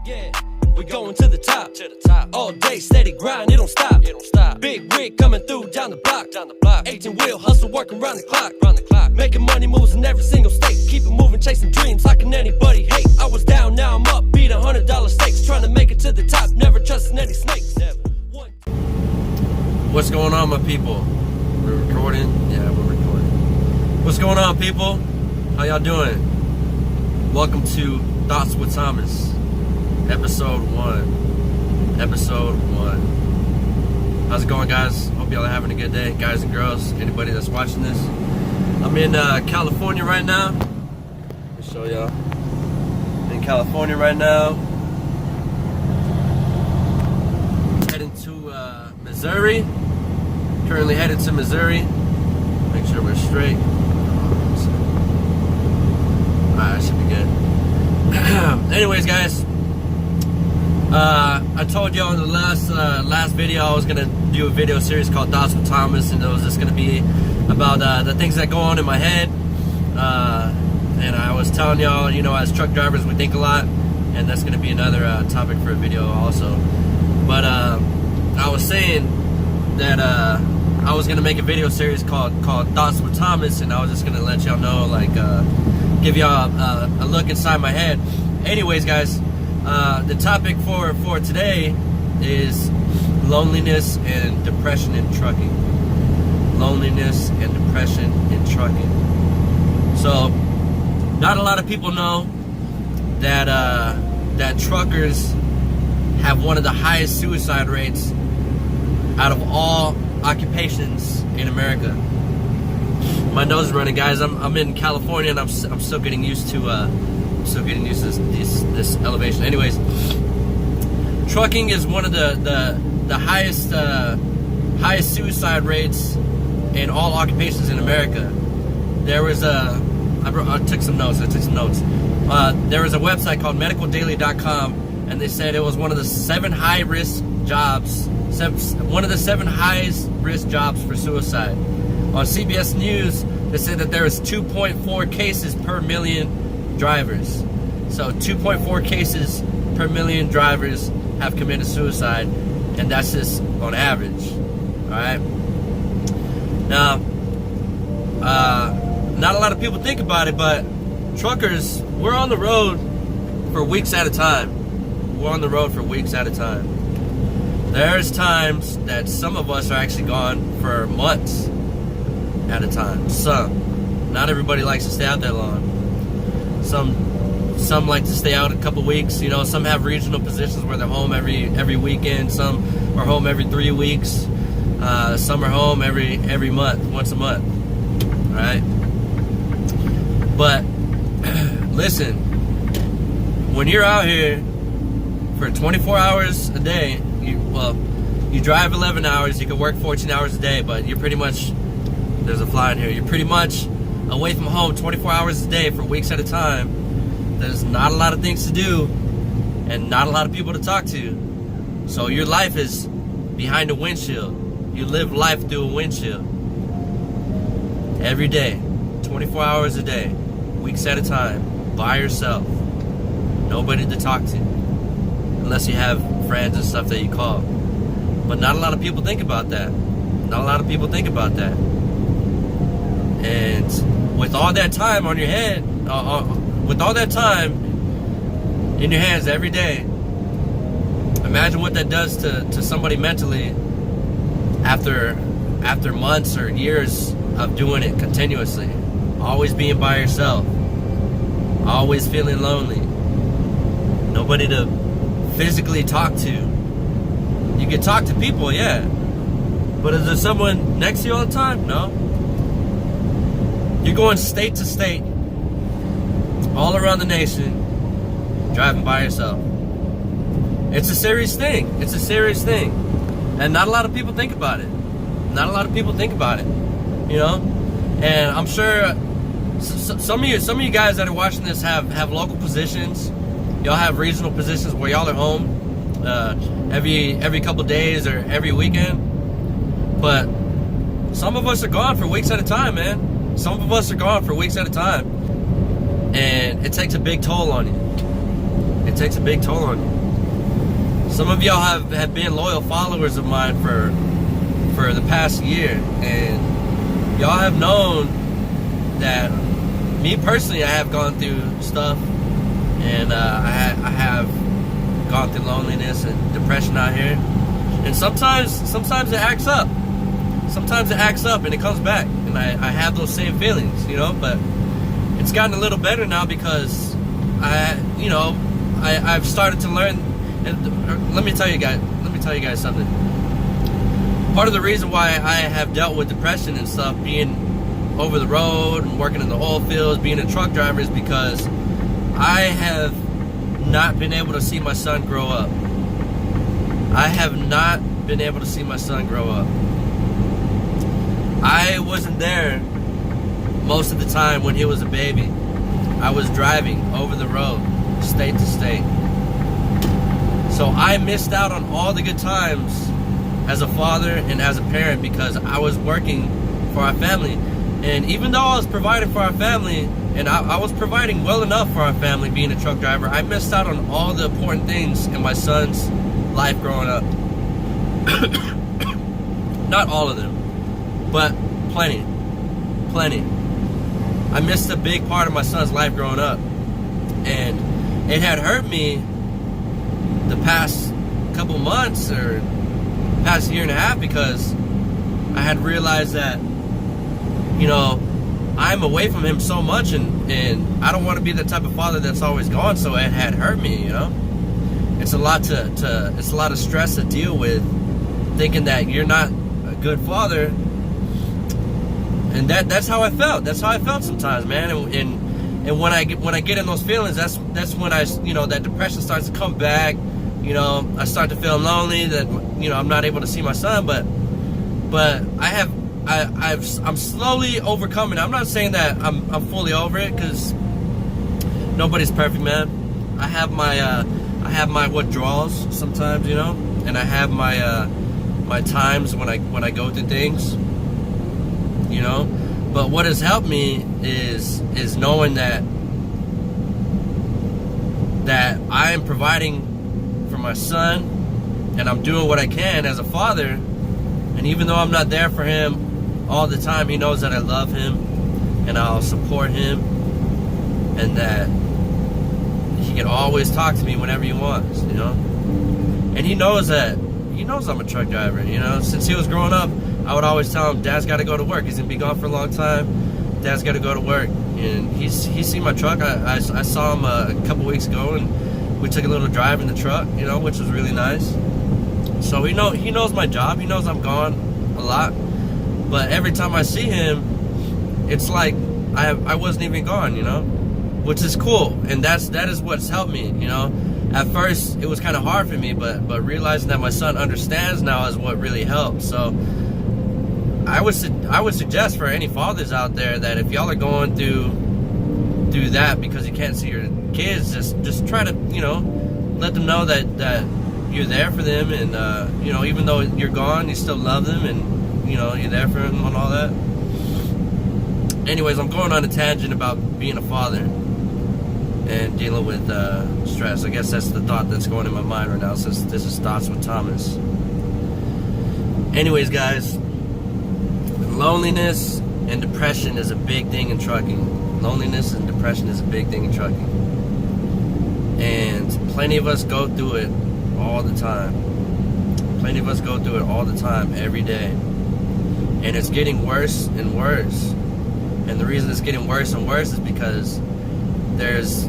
Yeah, we going to the top. All day, steady grind, it don't stop. Big rig coming through down the block. 18-wheel hustle, working round the clock. Making money moves in every single state. Keep it moving, chasing dreams. How can anybody hate? I was down, now I'm up. Beat $100 stakes. Trying to make it to the top. Never trusting any snakes. What's going on, my people? We're recording? Yeah, we're recording. What's going on, people? How y'all doing? Welcome to Thoughts with Thomas, episode 1. How's it going, guys? Hope y'all are having a good day, guys and girls, anybody that's watching this. I'm in California right now. Let me show y'all. In California right now. Heading to Missouri. Currently headed to Missouri. Make sure we're straight. Alright, that should be good. Anyways, guys, I told y'all in the last video I was gonna do a video series called Thoughts with Thomas, and it was just gonna be about the things that go on in my head. And I was telling y'all, you know, as truck drivers, we think a lot, and that's gonna be another topic for a video also. But I was saying that I was gonna make a video series called Thoughts with Thomas, and I was just gonna let y'all know, like, give y'all a look inside my head. Anyways, guys, the topic for today is loneliness and depression in trucking. Loneliness and depression in trucking. So, not a lot of people know that that truckers have one of the highest suicide rates out of all occupations in America. My nose is running, guys. I'm in California, and I'm still getting used to this elevation. Anyways, trucking is one of the highest suicide rates in all occupations in America. There was I took some notes. There was a website called medicaldaily.com, and they said it was one of the 7 high-risk jobs. One of the 7 highest risk jobs for suicide. On CBS News, they said that there is 2.4 cases per million drivers. So 2.4 cases per million drivers have committed suicide, and that's just on average. Alright? Now, not a lot of people think about it, but truckers, we're on the road for weeks at a time. We're on the road for weeks at a time. There's times that some of us are actually gone for months at a time. Some. Not everybody likes to stay out that long. Some like to stay out a couple weeks. You know, some have regional positions where they're home every weekend. Some are home every 3 weeks. Some are home every month, once a month. All right. But listen, when you're out here for 24 hours a day, you drive 11 hours, you can work 14 hours a day, but you're pretty much, there's a fly in here, you're pretty much away from home 24 hours a day for weeks at a time. There's not a lot of things to do and not a lot of people to talk to. So your life is behind a windshield. You live life through a windshield. Every day, 24 hours a day, weeks at a time, by yourself. Nobody to talk to. Unless you have friends and stuff that you call. But not a lot of people think about that. Not a lot of people think about that. And with all that time on your head, with all that time in your hands every day, imagine what that does to somebody mentally after months or years of doing it continuously. Always being by yourself. Always feeling lonely. Nobody to physically talk to. You can talk to people, yeah, but is there someone next to you all the time? No. You're going state to state, all around the nation, driving by yourself. It's a serious thing. It's a serious thing, and not a lot of people think about it. Not a lot of people think about it, you know. And I'm sure some of you guys that are watching this have local positions. Y'all have regional positions where y'all are home every couple days or every weekend. But some of us are gone for weeks at a time, man. Some of us are gone for weeks at a time. And it takes a big toll on you. It it takes a big toll on you. Some of y'all have been loyal followers of mine for the past year, and y'all have known that me personally, I have gone through stuff, and I have gone through loneliness and depression out here, and sometimes it acts up. Sometimes it acts up and it comes back, and I have those same feelings, you know. But it's gotten a little better now because I've started to learn. And let me tell you guys something. Part of the reason why I have dealt with depression and stuff, being over the road and working in the oil fields, being a truck driver, is because I have not been able to see my son grow up. I have not been able to see my son grow up. I wasn't there most of the time when he was a baby. I was driving over the road, state to state. So I missed out on all the good times as a father and as a parent because I was working for our family. And even though I was providing for our family, and I was providing well enough for our family being a truck driver, I missed out on all the important things in my son's life growing up. Not all of them, but plenty. I missed a big part of my son's life growing up, and it had hurt me the past couple months or past year and a half because I had realized that, you know, I'm away from him so much, and I don't want to be the type of father that's always gone. So it had hurt me, you know. It's a lot it's a lot of stress to deal with, thinking that you're not a good father, and that's how I felt. That's how I felt sometimes, man. And when I get in those feelings, that's when that depression starts to come back. You know, I start to feel lonely, that, you know, I'm not able to see my son, but I'm slowly overcoming. I'm not saying that I'm fully over it, because nobody's perfect, man. I have my withdrawals sometimes, you know, and I have my times when I go through things, you know. But what has helped me is knowing that I am providing for my son, and I'm doing what I can as a father. And even though I'm not there for him all the time, he knows that I love him and I'll support him, and that he can always talk to me whenever he wants, you know. And he knows I'm a truck driver, you know. Since he was growing up, I would always tell him, Dad's got to go to work. He's gonna be gone for a long time. Dad's got to go to work. And he's seen my truck. I saw him a couple weeks ago, and we took a little drive in the truck, you know, which was really nice. So he knows my job. He knows I'm gone a lot. But every time I see him, it's like I wasn't even gone, you know, which is cool. And that is what's helped me, you know. At first, it was kind of hard for me, but realizing that my son understands now is what really helped. So I would suggest for any fathers out there that if y'all are going through that because you can't see your kids, just try to, you know, let them know that you're there for them, and you know, even though you're gone, you still love them, and, you know, you're there for them and all that. Anyways, I'm going on a tangent about being a father and dealing with stress. I guess that's the thought that's going in my mind right now, since this is Thoughts with Thomas. Anyways, guys, loneliness and depression is a big thing in trucking. Loneliness and depression is a big thing in trucking. And plenty of us go through it all the time. Plenty of us go through it all the time, every day. And it's getting worse and worse. And the reason it's getting worse and worse is because there's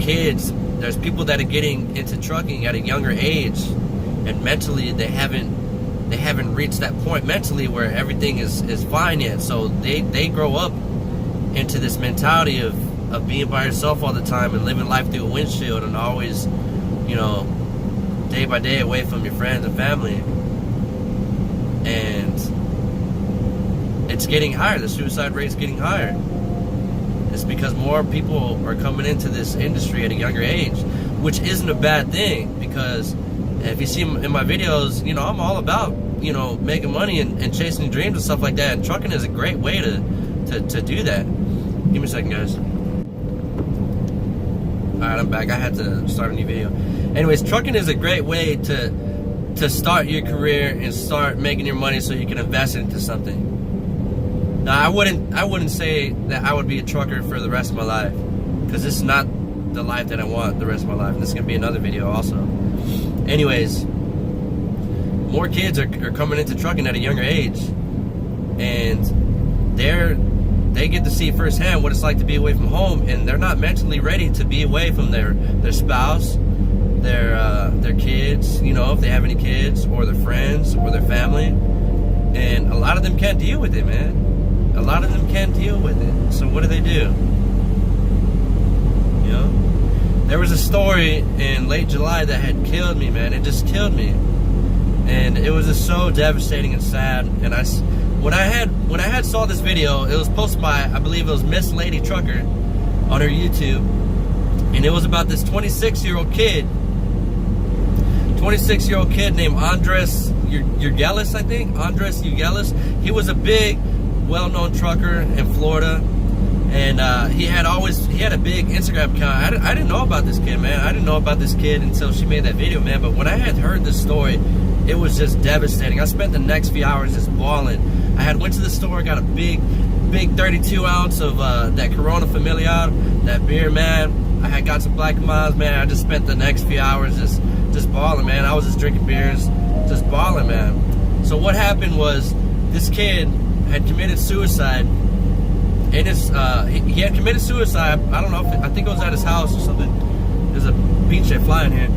kids, there's people that are getting into trucking at a younger age, and mentally they haven't reached that point mentally where everything is fine yet. So they grow up into this mentality of being by yourself all the time and living life through a windshield, and always, you know, day by day away from your friends and family. And it's getting higher. The suicide rate's getting higher. It's because more people are coming into this industry at a younger age, which isn't a bad thing, because if you see in my videos, you know, I'm all about, you know, making money and chasing dreams and stuff like that. And trucking is a great way to do that. Give me a second, guys. Alright, I'm back. I had to start a new video. Anyways, trucking is a great way to start your career and start making your money so you can invest it into something. Now, I wouldn't say that I would be a trucker for the rest of my life, because this is not the life that I want the rest of my life. And this is gonna be another video also. Anyways, more kids are coming into trucking at a younger age, and they get to see firsthand what it's like to be away from home, and they're not mentally ready to be away from their spouse, their kids, you know, if they have any kids, or their friends, or their family. And a lot of them can't deal with it, man. A lot of them can't deal with it. So what do? You know? There was a story in late July that had killed me, man. It just killed me. And it was just so devastating and sad. And when I had saw this video, it was posted by, I believe it was Miss Lady Trucker on her YouTube. And it was about this 26-year-old kid. 26-year-old kid named Andres Urgelis, I think. Andres Urgelis. He was a big, well-known trucker in Florida. And he had a big Instagram account. I didn't know about this kid, man. I didn't know about this kid until she made that video, man. But when I had heard this story, it was just devastating. I spent the next few hours just bawling. I had went to the store, got a big 32 ounce of that Corona Familiar, that beer, man. I had got some Black Mines, man. I just spent the next few hours just bawling, man. I was just drinking beers, just bawling, man. So what happened was, this kid had committed suicide. And he had committed suicide. I don't know I think it was at his house or something. There's a beach head flying here.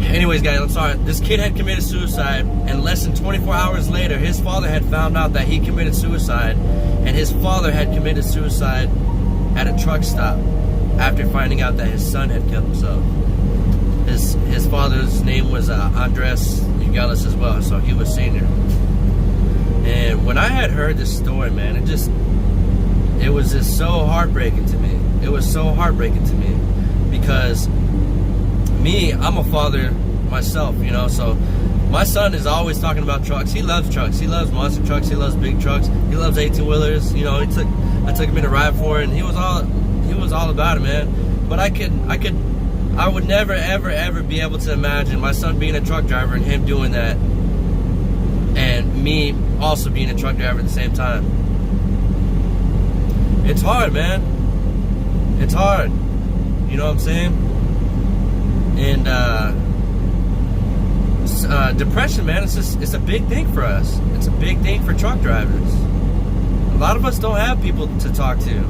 Anyways, guys, I'm sorry. This kid had committed suicide, and less than 24 hours later, his father had found out that he committed suicide, and his father had committed suicide at a truck stop after finding out that his son had killed himself. His father's name was Andres Urgelis as well, so he was senior. And when I had heard this story, man, it was just so heartbreaking to me. It was so heartbreaking to me, because I'm a father myself, you know, so my son is always talking about trucks. He loves trucks. He loves monster trucks. He loves big trucks. He loves 18-wheelers. You know, I took him in a ride for it, and he was all about it, man. But I would never, ever be able to imagine my son being a truck driver and him doing that, and me also being a truck driver at the same time. It's hard, man. It's hard. You know what I'm saying? And depression, man, it's a big thing for us. It's a big thing for truck drivers. A lot of us don't have people to talk to.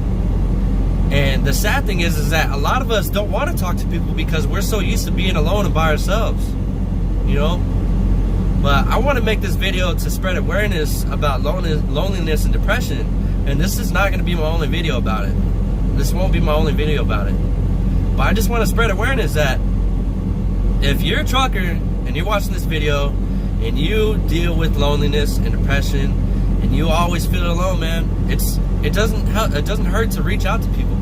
And the sad thing is that a lot of us don't want to talk to people because we're so used to being alone and by ourselves. You know? But I want to make this video to spread awareness about loneliness and depression. And this is not going to be my only video about it. This won't be my only video about it. But I just want to spread awareness that if you're a trucker and you're watching this video and you deal with loneliness and depression and you always feel alone, man, it doesn't hurt to reach out to people.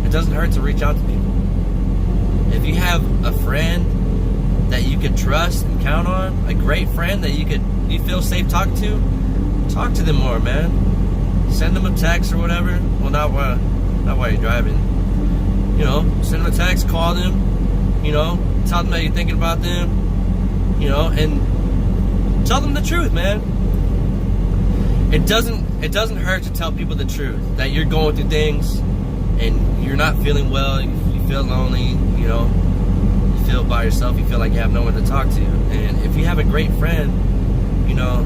It doesn't hurt to reach out to people. If you have a friend that you can trust and count on, a great friend that you feel safe talking to, talk to them more, man. Send them a text or whatever. Well, not while you're driving. You know, send them a text, call them, you know, tell them that you're thinking about them, you know, and tell them the truth, man. It doesn't hurt to tell people the truth, that you're going through things and you're not feeling well, you feel lonely, you know, you feel by yourself, you feel like you have no one to talk to. And if you have a great friend, you know,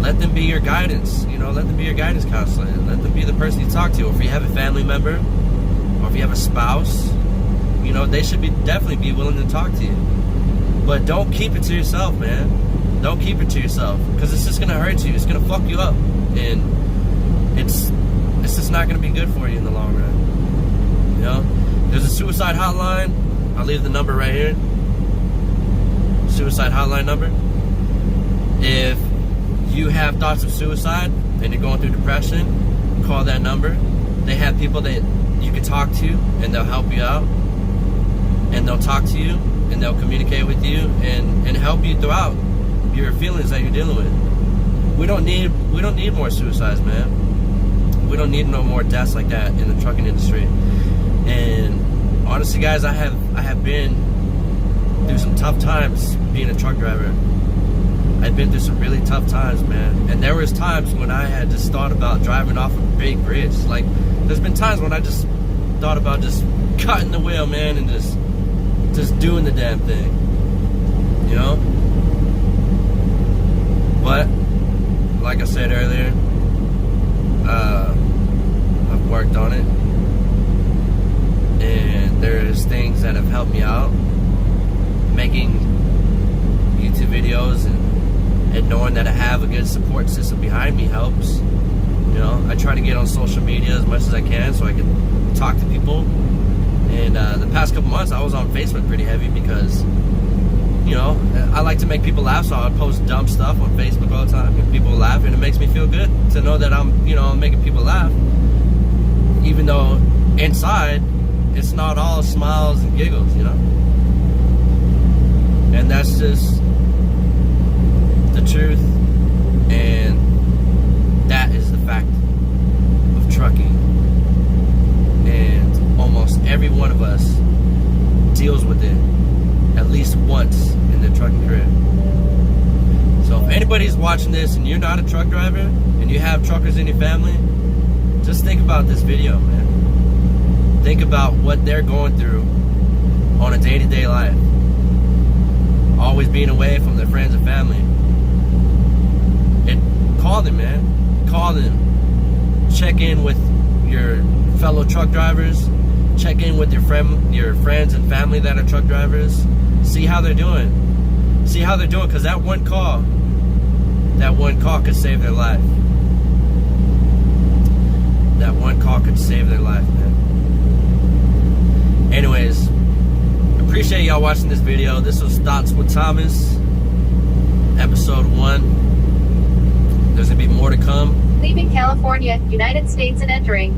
let them be your guidance, you know, let them be your guidance counselor, let them be the person you talk to. Or if you have a family member, or if you have a spouse, you know, they should definitely be willing to talk to you. But don't keep it to yourself, man. Don't keep it to yourself, because it's just gonna hurt you. It's gonna fuck you up, and it's just not gonna be good for you in the long run. You know, there's a suicide hotline. I'll leave the number right here. Suicide hotline number. If you have thoughts of suicide and you're going through depression, call that number. They have people that you can talk to, and they'll help you out, and they'll talk to you, and they'll communicate with you, and help you throughout your feelings that you're dealing with. We don't need more suicides, man. We don't need no more deaths like that in the trucking industry. And honestly, guys, I have been through some tough times being a truck driver. I've been through some really tough times, man. And there was times when I had just thought about driving off a big bridge. Like, there's been times when I just thought about just cutting the wheel, man, and just doing the damn thing, you know? But like I said earlier, I've worked on it, and there's things that have helped me out. Making YouTube videos and knowing that I have a good support system behind me helps. You know, I try to get on social media as much as I can so I can talk to people. And the past couple months I was on Facebook pretty heavy because, you know, I like to make people laugh, so I post dumb stuff on Facebook all the time and people laugh, and it makes me feel good to know that I'm, you know, making people laugh. Even though inside it's not all smiles and giggles, you know. And that's just the truth, and that is the fact of trucking. And almost every one of us deals with it at least once in their trucking career. So if anybody's watching this and you're not a truck driver and you have truckers in your family, just think about this video, man. Think about what they're going through on a day-to-day life. Always being away from their friends and family. And call them, man. Call them. Check in with your fellow truck drivers. Check in with your friends and family that are truck drivers. See how they're doing. See how they're doing, because that one call could save their life. That one call could save their life, man. Anyways, appreciate y'all watching this video. This was Thoughts with Thomas, episode 1. There's gonna be more to come. Leaving California, United States and entering